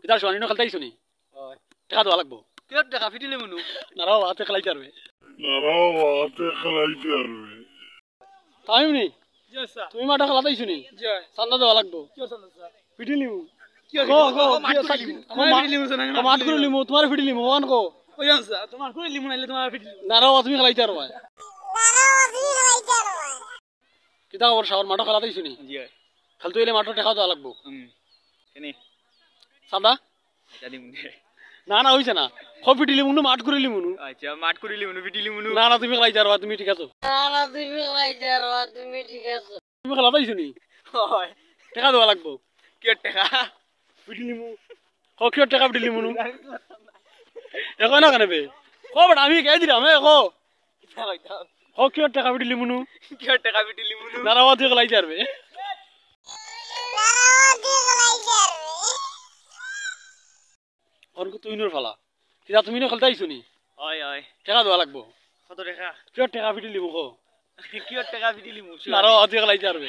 কিতা শোয়ানি খেলতে আইছো নি হয় টাকা দেওয়া লাগবো কিরত টাকা ফিটিলে মনু নারাও হাতে খেলাইতে পারবে তাই নি জয় স্যার তুমি মাঠে খেলাতে আইছো নি জয় চান্দা দেওয়া লাগবো কি হল স্যার ফিটি লিমু কি হল মাঠ করে লিমু আমার ফিটিলে মনু না মাঠ করে লিমু তোমার ফিটি লিমু ওয়ান কো ওই স্যার তোমার করে লিমু নাইলে তোমার ফিটিলে নারাও তুমি খেলাইতে পারবে কিতা খবর শাওর মাঠে খেলাতে আইছো নি জয় খেলতে হইলে মাঠে টাকা দেওয়া লাগবো এনে চান্দা এটা দিমু না না হইছে না খ ফিটি লিমু মাঠ করে লিমু আচ্ছা মাঠ করে লিমু ফিটিলে মনু না না তুমি খেলাইতে পারবা তুমি ঠিক আছো তুমি খেলাতে আইছো নি হয় টাকা দেওয়া লাগবো কিরত টাকা ফিটি লিমু খ কিয় টাকা ফিটি লিমু এখন না কেন বে ক বেটা আমি কে দিলাম কো খ কিয় টাকা ফিটি লিমু কিরত টাকা ফিটিলে মনু নারাও তুই খেলাইতে পারবে অর্ক তুই নোর ফালা কিতা তুমি নো খেলতে আইছো নি হয় হয় টাকা দেওয়া লাগবো কত টাকা কিয় টাকা ফিটি লিমু কো কিরত টাকা ফিটিলে মনু নারাও তুই খেলাইতে পারবে